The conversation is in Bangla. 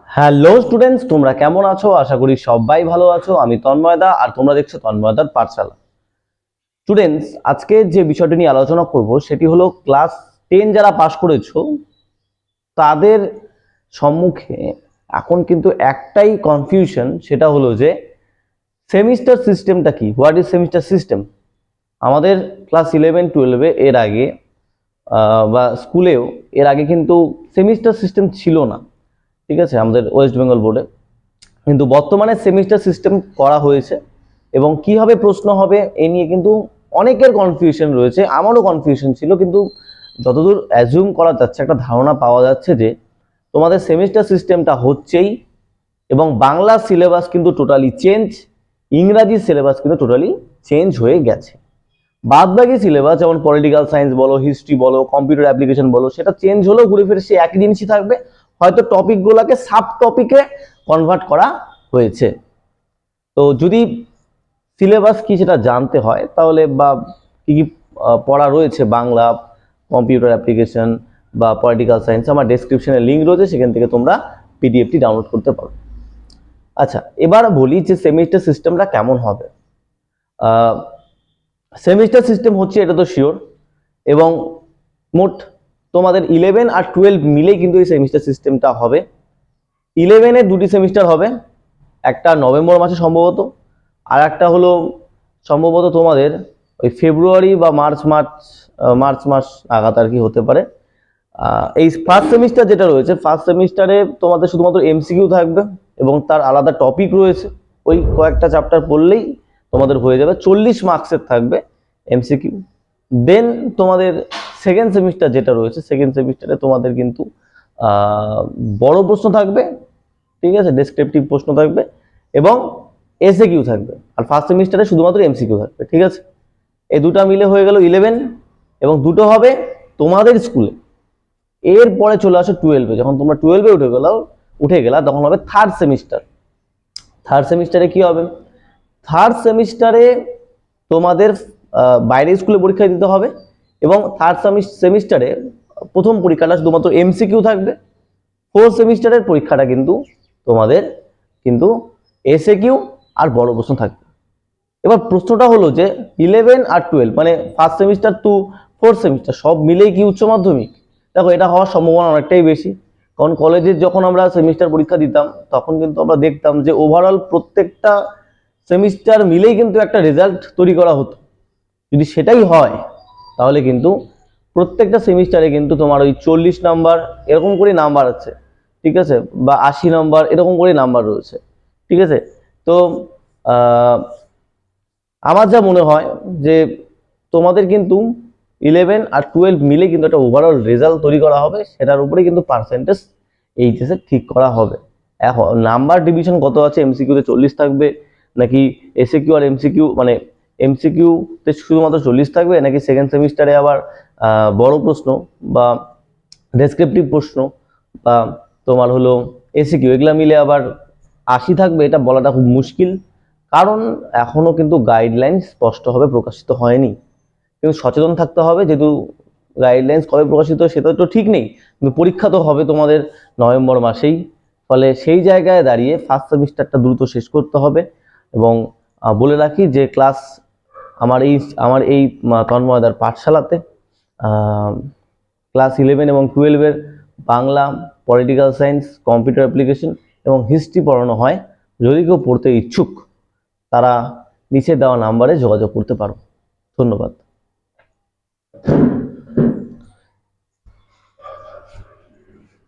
হ্যালো স্টুডেন্টস, তোমরা কেমন আছো? আশা করি সবাই ভালো আছো। আমি তন্ময়দা, আর তোমরা দেখছো তন্ময়দার পাঠশালা। স্টুডেন্টস, আজকে যে বিষয়টি নিয়ে আলোচনা করব সেটি হলো ক্লাস 10 যারা পাস করেছো তাদের সম্মুখে এখন কিন্তু একটাই কনফিউশন, সেটা হলো যে সেমিস্টার সিস্টেমটা কি। What is semester system? আমাদের ক্লাস 11-12 এর আগে বা স্কুলেও এর আগে কিন্তু সেমিস্টার সিস্টেম ছিল না, ঠিক আছে, আমাদের ওয়েস্ট বেঙ্গল বোর্ডে। কিন্তু বর্তমানে সেমিস্টার সিস্টেম করা হয়েছে এবং কিভাবে প্রশ্ন হবে এ নিয়ে কিন্তু অনেকের কনফিউশন রয়েছে। আমারও কনফিউশন ছিল, কিন্তু যতদূর অ্যাজিউম করা যাচ্ছে একটা ধারণা পাওয়া যাচ্ছে যে তোমাদের সেমিস্টার সিস্টেমটা হচ্ছেই, এবং বাংলা সিলেবাস কিন্তু টোটালি চেঞ্জ, ইংরাজি সিলেবাস কিন্তু টোটালি চেঞ্জ হয়ে গেছে। বাদবাকি সিলেবাস যেমন পলিটিক্যাল সায়েন্স বলো, হিস্ট্রি বলো, কম্পিউটার অ্যাপ্লিকেশন বলো, সেটা চেঞ্জ হলেও ঘুরে ফিরে সে একই জিনিসই থাকবে, হয়তো টপিকগুলোকে সাব টপিকে কনভার্ট করা হয়েছে। তো যদি সিলেবাস কি সেটা জানতে হয় তাহলে, বা কি কি পড়া রয়েছে বাংলা, কম্পিউটার অ্যাপ্লিকেশন বা পলিটিক্যাল সায়েন্স, আমার ডেসক্রিপশনে লিঙ্ক রয়েছে, সেখান থেকে তোমরা পিডিএফটি ডাউনলোড করতে পারো। আচ্ছা, এবার বলি যে সেমিস্টার সিস্টেমটা কেমন হবে। সেমিস্টার সিস্টেম হচ্ছে, এটা তো শিওর, এবং মোট তোমাদের 11 আর 12 মিলেই কিন্তু এই সেমিস্টার সিস্টেমটা হবে। 11-এ দুটি সেমিস্টার হবে, একটা নভেম্বর মাসে সম্ভবত, আর একটা হলো সম্ভবত তোমাদের ওই ফেব্রুয়ারি বা মার্চ মাস নাগাদ আর কি হতে পারে। এই ফার্স্ট সেমিস্টার যেটা রয়েছে, ফার্স্ট সেমিস্টারে তোমাদের শুধুমাত্র এমসিকিউ থাকবে এবং তার আলাদা টপিক রয়েছে। ওই কয়েকটা চ্যাপ্টার পড়লেই তোমাদের হয়ে যাবে, 40 মার্কসের থাকবে এমসিকিউ। দেন তোমাদের সেকেন্ড সেমিস্টার যেটা রয়েছে, সেকেন্ড সেমিস্টারে তোমাদের কিন্তু বড় প্রশ্ন থাকবে, ঠিক আছে, ডেসক্রিপটিভ প্রশ্ন থাকবে এবং এসএ কিউ থাকবে। আর ফার্স্ট সেমিস্টারে শুধুমাত্র এমসিকিউ থাকবে, ঠিক আছে। এই দুটো মিলে হয়ে গেল 11, এবং দুটো হবে তোমাদের স্কুলে। এরপরে চলে আসো 12-এ। যখন তোমরা 12-এ উঠে গেলা তখন হবে থার্ড সেমিস্টার। থার্ড সেমিস্টারে কি হবে? থার্ড সেমিস্টারে তোমাদের বাইরের স্কুলে পরীক্ষা দিতে হবে, এবং থার্ড সেমিস্টারে প্রথম পরীক্ষাটা শুধুমাত্র এমসিকিউ থাকবে। ফোর্থ সেমিস্টারের পরীক্ষাটা কিন্তু তোমাদের কিন্তু এসএ কিউ আর বড় প্রশ্ন থাকবে। এবার প্রশ্নটা হলো যে 11 আর 12 মানে first semester to fourth semester সব মিলেই কি উচ্চ মাধ্যমিক? দেখো, এটা হওয়ার সম্ভাবনা অনেকটাই বেশি, কারণ কলেজে যখন আমরা সেমিস্টার পরীক্ষা দিতাম তখন কিন্তু আমরা দেখতাম যে ওভারঅল প্রত্যেকটা সেমিস্টার মিলেই কিন্তু একটা রেজাল্ট তৈরি করা হতো। যদি সেটাই হয় তাহলে কিন্তু প্রত্যেকটা সেমিস্টারে কিন্তু তোমার ওই 40 নাম্বার এরকম করে নাম্বার আছে, ঠিক আছে, বা 80 নাম্বার এরকম করে নাম্বার রয়েছে, ঠিক আছে। তো আমার যা মনে হয় যে তোমাদের কিন্তু 11 আর 12 মিলে কিন্তু একটা ওভারঅল রেজাল্ট তৈরি করা হবে, সেটার উপরে কিন্তু পার্সেন্টেজ এইচএসে ঠিক করা হবে। এখন নাম্বার ডিভিশন কত আছে, এমসিকিউতে 40 থাকবে নাকি এসএকিউ আর এমসিকিউ মানে এমসিকিউতে শুধুমাত্র 40 থাকবে, নাকি সেকেন্ড সেমিস্টারে আবার বড় প্রশ্ন বা ডেসক্রিপটিভ প্রশ্ন বা তোমার হলো এসিকিউ এগুলা মিলে আবার 80 থাকবে, এটা বলাটা খুব মুশকিল। কারণ এখনো কিন্তু গাইডলাইন স্পষ্টভাবে প্রকাশিত হয়নি, কিন্তু সচেতন থাকতে হবে, যেহেতু গাইডলাইন্স কবে প্রকাশিত সেটা তো ঠিক নেই, কিন্তু পরীক্ষা তো হবে তোমাদের নভেম্বর মাসেই। ফলে সেই জায়গায় দাঁড়িয়ে ফার্স্ট সেমিস্টারটা দ্রুত শেষ করতে হবে। এবং বলে রাখি যে আমার এই তন্ময়দার পাঠশালাতে ক্লাস 11 এবং 12-এর Bangla, political science, computer application এবং হিস্ট্রি পড়ানো হয়। যদি কেউ পড়তে ইচ্ছুক তারা নিচে দেওয়া নাম্বারে যোগাযোগ করতে পারো। ধন্যবাদ।